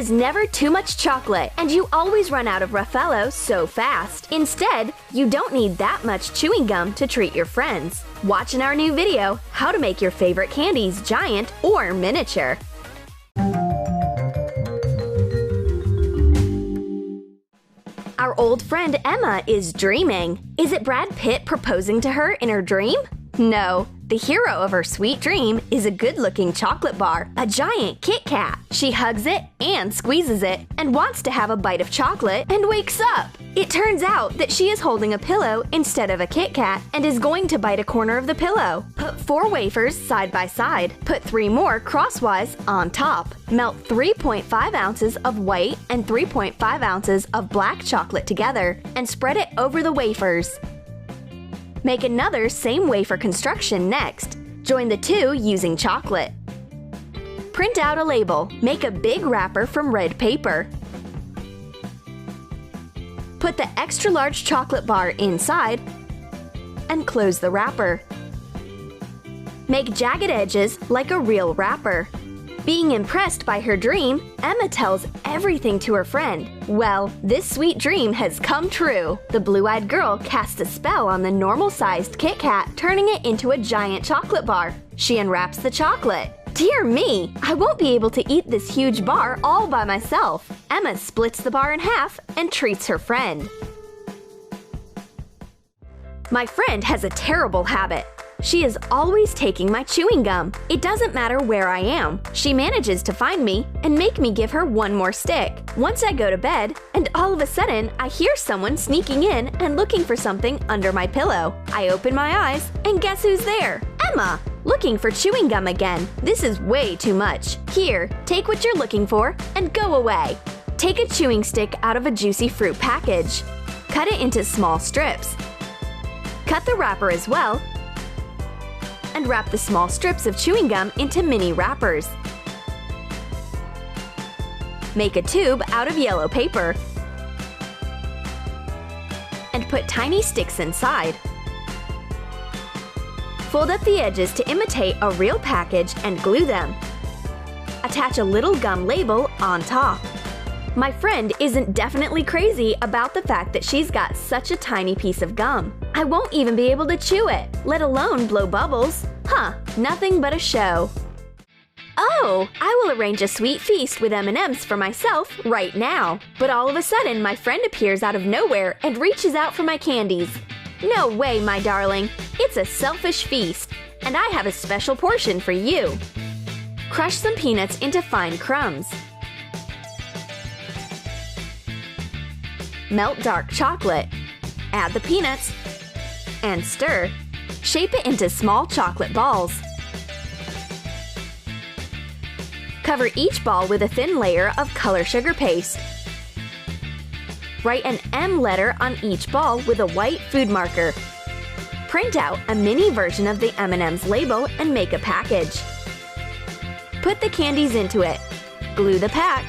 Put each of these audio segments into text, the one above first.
is never too much chocolate, and you always run out of Raffaello so fast. Instead, you don't need that much chewing gum to treat your friends. Watch in our new video how to make your favorite candies giant or miniature. Our old friend Emma is dreaming. Is it Brad Pitt proposing to her in her dream? No. The hero of her sweet dream is a good-looking chocolate bar, a giant Kit Kat. She hugs it and squeezes it and wants to have a bite of chocolate and wakes up. It turns out that she is holding a pillow instead of a Kit Kat and is going to bite a corner of the pillow. Put 4 wafers side by side. Put 3 more crosswise on top. Melt 3.5 ounces of white and 3.5 ounces of black chocolate together and spread it over the wafers. Make another same wafer construction next. Join the two using chocolate. Print out a label. Make a big wrapper from red paper. Put the extra large chocolate bar inside and close the wrapper. Make jagged edges like a real wrapper. Being impressed by her dream, Emma tells everything to her friend. Well, this sweet dream has come true. The blue-eyed girl casts a spell on the normal-sized Kit Kat, turning it into a giant chocolate bar. She unwraps the chocolate. Dear me, I won't be able to eat this huge bar all by myself. Emma splits the bar in half and treats her friend. My friend has a terrible habit. She is always taking my chewing gum. It doesn't matter where I am. She manages to find me and make me give her one more stick. Once I go to bed, and all of a sudden I hear someone sneaking in and looking for something under my pillow. I open my eyes, and guess who's there? Emma! Looking for chewing gum again. This is way too much. Here, take what you're looking for and go away. Take a chewing stick out of a juicy fruit package. Cut it into small strips. Cut the wrapper as well, and wrap the small strips of chewing gum into mini wrappers. Make a tube out of yellow paper and put tiny sticks inside. Fold up the edges to imitate a real package and glue them. Attach a little gum label on top. My friend isn't definitely crazy about the fact that she's got such a tiny piece of gum. I won't even be able to chew it, let alone blow bubbles. Huh, nothing but a show. Oh, I will arrange a sweet feast with M&Ms for myself right now. But all of a sudden, my friend appears out of nowhere and reaches out for my candies. No way, my darling. It's a selfish feast, and I have a special portion for you. Crush some peanuts into fine crumbs. Melt dark chocolate. Add the peanuts and stir. Shape it into small chocolate balls. Cover each ball with a thin layer of color sugar paste. Write an M letter on each ball with a white food marker. Print out a mini version of the M&M's label and make a package. Put the candies into it. Glue the pack.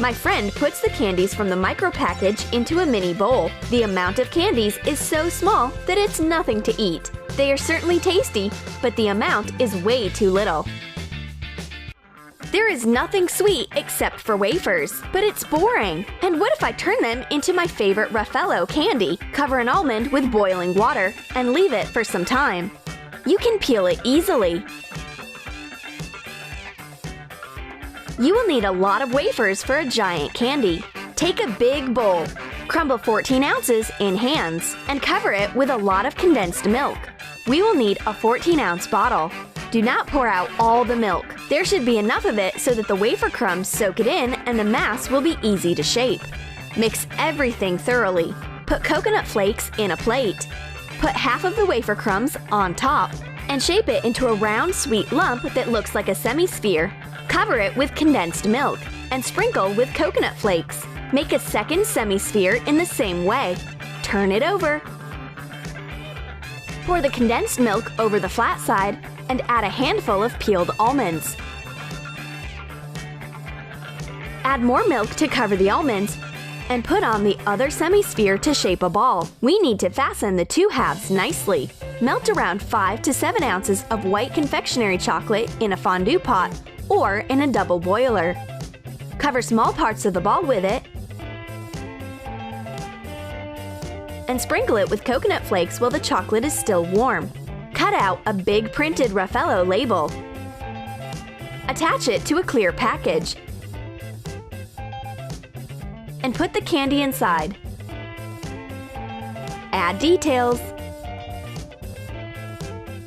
My friend puts the candies from the micro package into a mini bowl. The amount of candies is so small that it's nothing to eat. They are certainly tasty, but the amount is way too little. There is nothing sweet except for wafers, but it's boring. And what if I turn them into my favorite Raffaello candy? Cover an almond with boiling water and leave it for some time. You can peel it easily. You will need a lot of wafers for a giant candy. Take a big bowl, crumble 14 ounces in hands, and cover it with a lot of condensed milk. We will need a 14-ounce bottle. Do not pour out all the milk. There should be enough of it so that the wafer crumbs soak it in and the mass will be easy to shape. Mix everything thoroughly. Put coconut flakes in a plate. Put half of the wafer crumbs on top and shape it into a round, sweet lump that looks like a semi-sphere. Cover it with condensed milk and sprinkle with coconut flakes. Make a second semi-sphere in the same way. Turn it over. Pour the condensed milk over the flat side and add a handful of peeled almonds. Add more milk to cover the almonds and put on the other semi-sphere to shape a ball. We need to fasten the two halves nicely. Melt around 5 to 7 ounces of white confectionery chocolate in a fondue pot or in a double boiler. Cover small parts of the ball with it and sprinkle it with coconut flakes while the chocolate is still warm. Cut out a big printed Raffaello label. Attach it to a clear package and put the candy inside. Add details.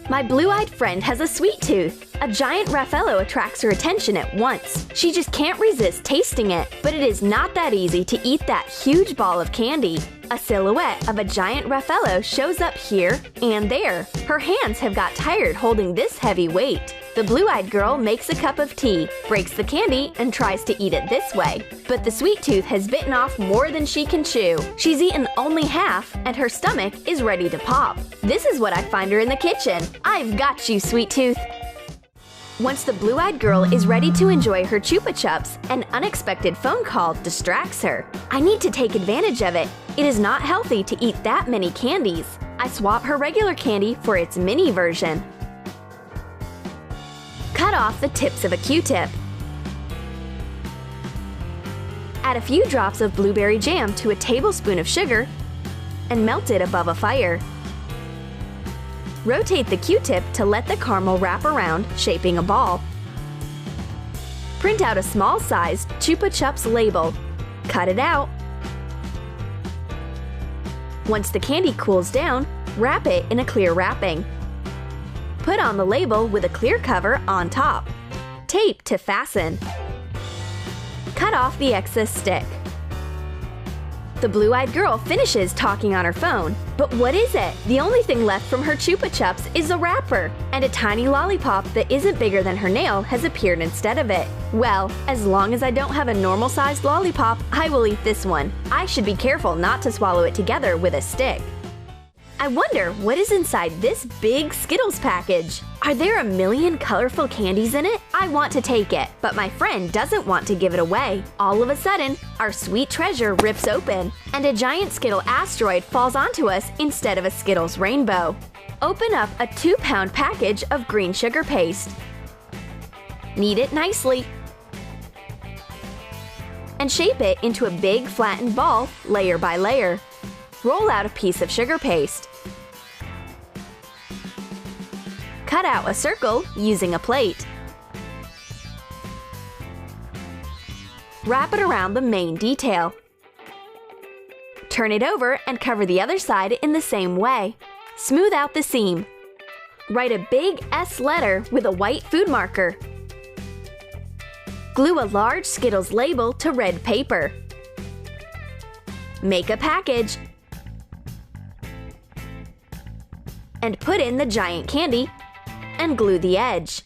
My blue-eyed friend has a sweet tooth. A giant Raffaello attracts her attention at once. She just can't resist tasting it, but it is not that easy to eat that huge ball of candy. A silhouette of a giant Raffaello shows up here and there. Her hands have got tired holding this heavy weight. The blue-eyed girl makes a cup of tea, breaks the candy, and tries to eat it this way. But the sweet tooth has bitten off more than she can chew. She's eaten only half, and her stomach is ready to pop. This is what I find her in the kitchen. I've got you, sweet tooth. Once the blue-eyed girl is ready to enjoy her Chupa Chups, an unexpected phone call distracts her. I need to take advantage of it. It is not healthy to eat that many candies. I swap her regular candy for its mini version. Cut off the tips of a Q-tip. Add a few drops of blueberry jam to a tablespoon of sugar and melt it above a fire. Rotate the Q-tip to let the caramel wrap around, shaping a ball. Print out a small-sized Chupa Chups label. Cut it out. Once the candy cools down, wrap it in a clear wrapping. Put on the label with a clear cover on top. Tape to fasten. Cut off the excess stick. The blue-eyed girl finishes talking on her phone. But what is it? The only thing left from her Chupa Chups is a wrapper, and a tiny lollipop that isn't bigger than her nail has appeared instead of it. Well, as long as I don't have a normal-sized lollipop, I will eat this one. I should be careful not to swallow it together with a stick. I wonder what is inside this big Skittles package. Are there a million colorful candies in it? I want to take it, but my friend doesn't want to give it away. All of a sudden, our sweet treasure rips open, and a giant Skittle asteroid falls onto us instead of a Skittles rainbow. Open up a 2-pound package of green sugar paste. Knead it nicely and shape it into a big flattened ball, layer by layer. Roll out a piece of sugar paste. Cut out a circle using a plate. Wrap it around the main detail. Turn it over and cover the other side in the same way. Smooth out the seam. Write a big S letter with a white food marker. Glue a large Skittles label to red paper. Make a package and put in the giant candy and glue the edge.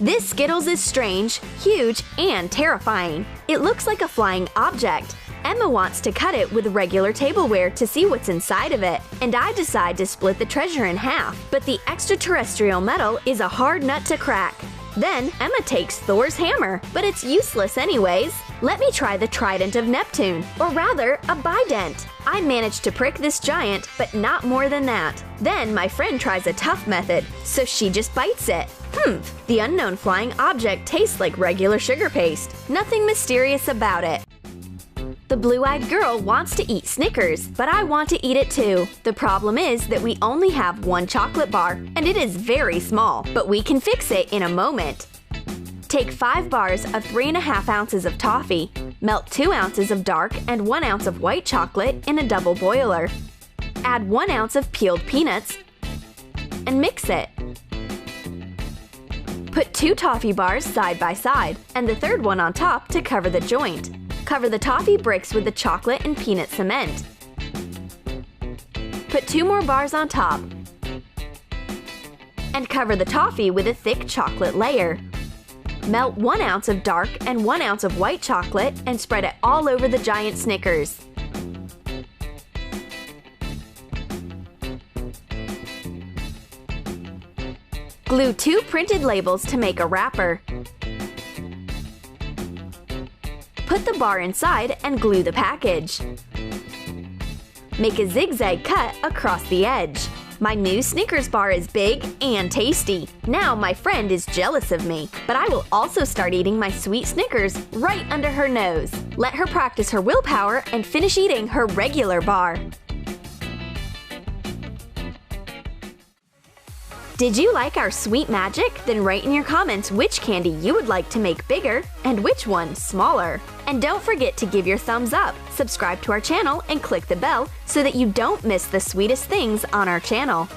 This Skittles is strange, huge, and terrifying. It looks like a flying object. Emma wants to cut it with regular tableware to see what's inside of it, and I decide to split the treasure in half, but the extraterrestrial metal is a hard nut to crack. Then Emma takes Thor's hammer, but it's useless anyways. Let me try the trident of Neptune, or rather, a bident. I managed to prick this giant, but not more than that. Then my friend tries a tough method, so she just bites it. The unknown flying object tastes like regular sugar paste. Nothing mysterious about it. The blue-eyed girl wants to eat Snickers, but I want to eat it too. The problem is that we only have one chocolate bar, and it is very small, but we can fix it in a moment. Take 5 bars of 3½ ounces of toffee. Melt 2 ounces of dark and 1 ounce of white chocolate in a double boiler. Add 1 ounce of peeled peanuts and mix it. Put 2 toffee bars side by side, and the third one on top to cover the joint. Cover the toffee bricks with the chocolate and peanut cement. Put 2 more bars on top and cover the toffee with a thick chocolate layer. Melt 1 ounce of dark and 1 ounce of white chocolate and spread it all over the giant Snickers. Glue 2 printed labels to make a wrapper. Put the bar inside and glue the package. Make a zigzag cut across the edge. My new Snickers bar is big and tasty. Now my friend is jealous of me, but I will also start eating my sweet Snickers right under her nose. Let her practice her willpower and finish eating her regular bar. Did you like our sweet magic? Then write in your comments which candy you would like to make bigger and which one smaller. And don't forget to give your thumbs up, subscribe to our channel, and click the bell so that you don't miss the sweetest things on our channel.